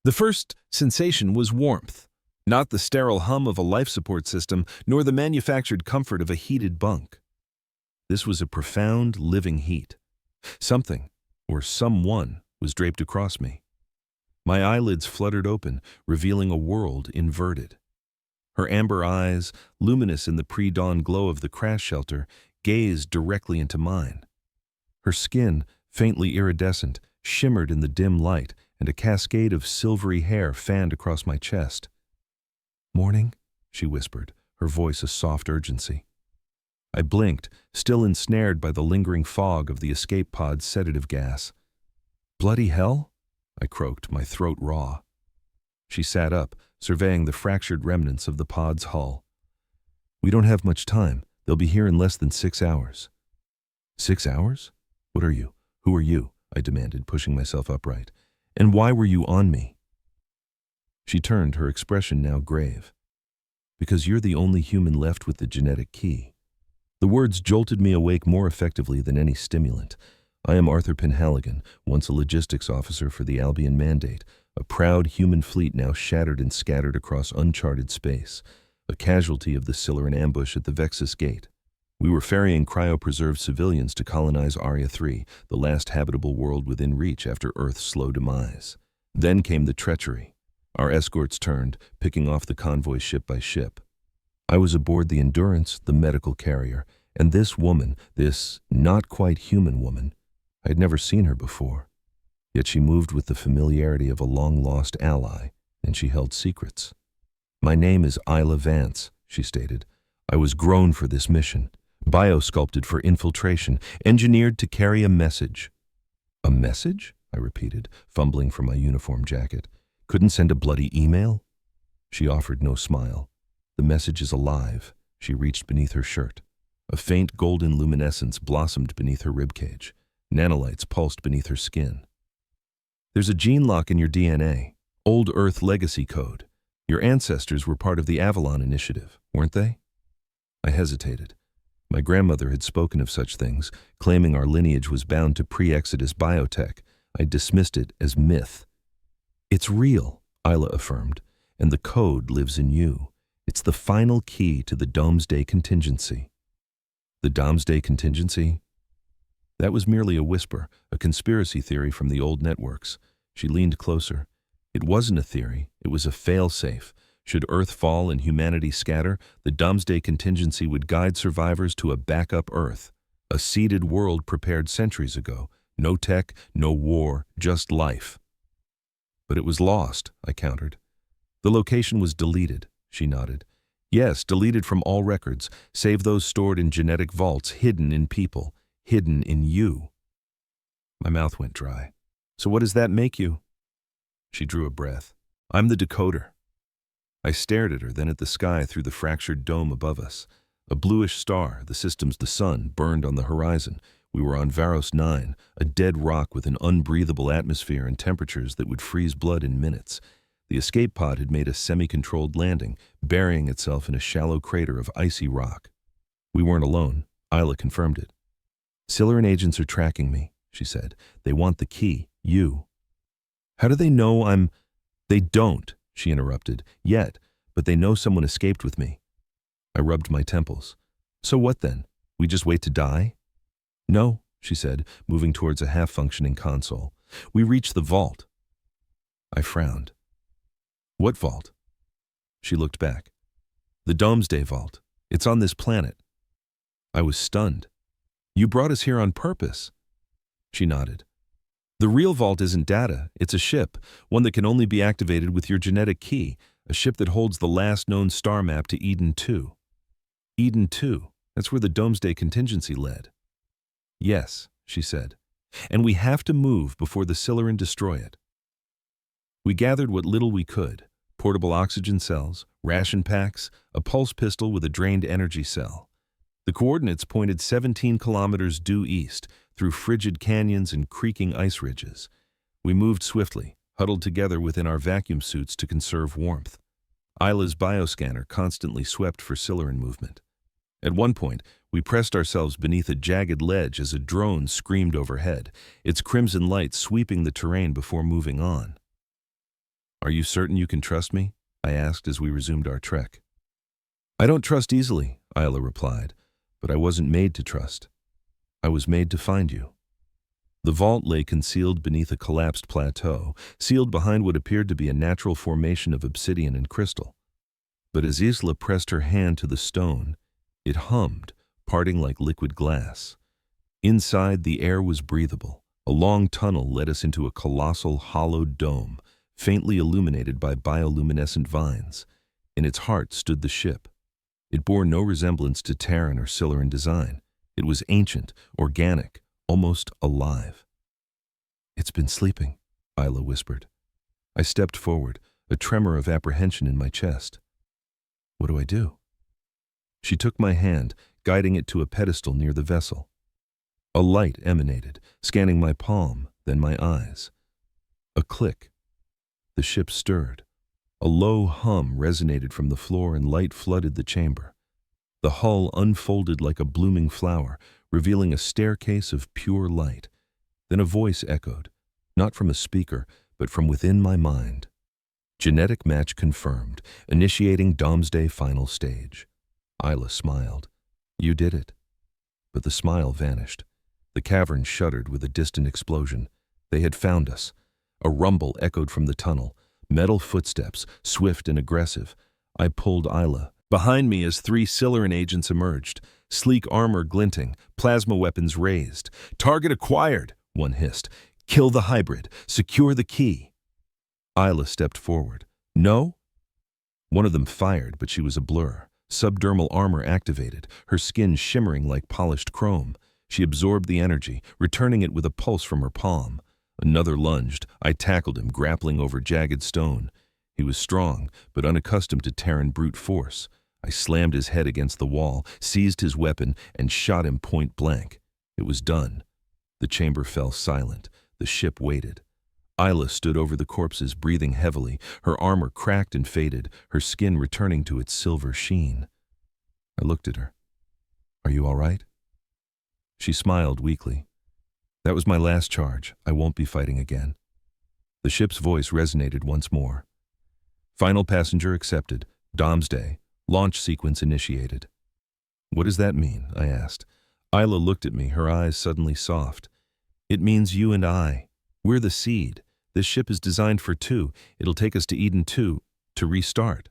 The first sensation was warmth, not the sterile hum of a life support system, nor the manufactured comfort of a heated bunk. This was a profound, living heat. Something, or someone, was draped across me. My eyelids fluttered open, revealing a world inverted. Her amber eyes, luminous in the pre-dawn glow of the crash shelter, gazed directly into mine. Her skin, faintly iridescent, shimmered in the dim light, and a cascade of silvery hair fanned across my chest. "Morning," she whispered, her voice a soft urgency. I blinked, still ensnared by the lingering fog of the escape pod's sedative gas. "Bloody hell?" I croaked, my throat raw. She sat up, surveying the fractured remnants of the pod's hull. "We don't have much time. They'll be here in less than 6 hours." 6 hours? What are you? Who are you? I demanded, pushing myself upright. And why were you on me? She turned, her expression now grave. "Because you're the only human left with the genetic key." The words jolted me awake more effectively than any stimulant. I am Arthur Penhaligon, once a logistics officer for the Albion Mandate, a proud human fleet now shattered and scattered across uncharted space, a casualty of the Siluran ambush at the Vexus Gate. We were ferrying cryopreserved civilians to colonize Aria 3, the last habitable world within reach after Earth's slow demise. Then came the treachery. Our escorts turned, picking off the convoy ship by ship. I was aboard the Endurance, the medical carrier, and this woman, this not-quite-human woman, I had never seen her before. Yet she moved with the familiarity of a long-lost ally, and she held secrets. "My name is Isla Vance," she stated. "I was grown for this mission, biosculpted for infiltration, engineered to carry a message." "A message?" I repeated, fumbling for my uniform jacket. "Couldn't send a bloody email?" She offered no smile. "The message is alive." She reached beneath her shirt. A faint golden luminescence blossomed beneath her ribcage. Nanolights pulsed beneath her skin. "There's a gene lock in your DNA. Old Earth legacy code. Your ancestors were part of the Avalon Initiative, weren't they?" I hesitated. My grandmother had spoken of such things, claiming our lineage was bound to pre-Exodus biotech. I dismissed it as myth. "It's real," Isla affirmed, "and the code lives in you. It's the final key to the Domesday contingency." The Domesday contingency? That was merely a whisper, a conspiracy theory from the old networks. She leaned closer. It wasn't a theory, it was a fail-safe. Should Earth fall and humanity scatter, the Domesday contingency would guide survivors to a backup Earth, a seeded world prepared centuries ago. No tech, no war, just life. "But it was lost," I countered. "The location was deleted," she nodded. "Yes, deleted from all records, save those stored in genetic vaults, hidden in people, hidden in you." My mouth went dry. "So what does that make you?" She drew a breath. "I'm the decoder." I stared at her, then at the sky through the fractured dome above us. A bluish star, the system's the sun, burned on the horizon. We were on Varos 9, a dead rock with an unbreathable atmosphere and temperatures that would freeze blood in minutes. The escape pod had made a semi-controlled landing, burying itself in a shallow crater of icy rock. We weren't alone. Isla confirmed it. "Siluran agents are tracking me," she said. "They want the key, you." "How do they know I'm—" "They don't," she interrupted, "yet, but they know someone escaped with me." I rubbed my temples. "So what then? We just wait to die?" "No," she said, moving towards a half-functioning console. "We reach the vault." I frowned. "What vault?" She looked back. "The Domesday Vault. It's on this planet." I was stunned. "You brought us here on purpose." She nodded. "The real vault isn't data, it's a ship, one that can only be activated with your genetic key, a ship that holds the last known star map to Eden 2. Eden 2, that's where the Domesday contingency led." "Yes," she said, "and we have to move before the Siluran destroy it." We gathered what little we could: portable oxygen cells, ration packs, a pulse pistol with a drained energy cell. The coordinates pointed 17 kilometers due east, through frigid canyons and creaking ice ridges. We moved swiftly, huddled together within our vacuum suits to conserve warmth. Isla's bioscanner constantly swept for Siluran movement. At one point, we pressed ourselves beneath a jagged ledge as a drone screamed overhead, its crimson light sweeping the terrain before moving on. Are you certain you can trust me? I asked as we resumed our trek. I don't trust easily, Isla replied, but I wasn't made to trust. I was made to find you. The vault lay concealed beneath a collapsed plateau, sealed behind what appeared to be a natural formation of obsidian and crystal. But as Isla pressed her hand to the stone, it hummed, parting like liquid glass. Inside, the air was breathable. A long tunnel led us into a colossal, hollowed dome, faintly illuminated by bioluminescent vines. In its heart stood the ship. It bore no resemblance to Terran or Scylla in design. It was ancient, organic, almost alive. It's been sleeping, Isla whispered. I stepped forward, a tremor of apprehension in my chest. What do I do? She took my hand, guiding it to a pedestal near the vessel. A light emanated, scanning my palm, then my eyes. A click. The ship stirred. A low hum resonated from the floor and light flooded the chamber. The hull unfolded like a blooming flower, revealing a staircase of pure light. Then a voice echoed, not from a speaker, but from within my mind. Genetic match confirmed, initiating Domesday final stage. Isla smiled. You did it. But the smile vanished. The cavern shuddered with a distant explosion. They had found us. A rumble echoed from the tunnel. Metal footsteps, swift and aggressive. I pulled Isla. Behind me as 3 Scylla agents emerged, sleek armor glinting, plasma weapons raised. Target acquired, one hissed. Kill the hybrid. Secure the key. Isla stepped forward. No? One of them fired, but she was a blur. Subdermal armor activated, her skin shimmering like polished chrome. She absorbed the energy, returning it with a pulse from her palm. Another lunged. I tackled him, grappling over jagged stone. He was strong, but unaccustomed to Terran brute force. I slammed his head against the wall, seized his weapon, and shot him point blank. It was done. The chamber fell silent. The ship waited. Isla stood over the corpses, breathing heavily. Her armor cracked and faded, her skin returning to its silver sheen. I looked at her. Are you all right? She smiled weakly. That was my last charge. I won't be fighting again. The ship's voice resonated once more. Final passenger accepted. Domesday. Launch sequence initiated. What does that mean? I asked. Isla looked at me, her eyes suddenly soft. It means you and I. We're the seed. This ship is designed for 2. It'll take us to Eden 2 to restart.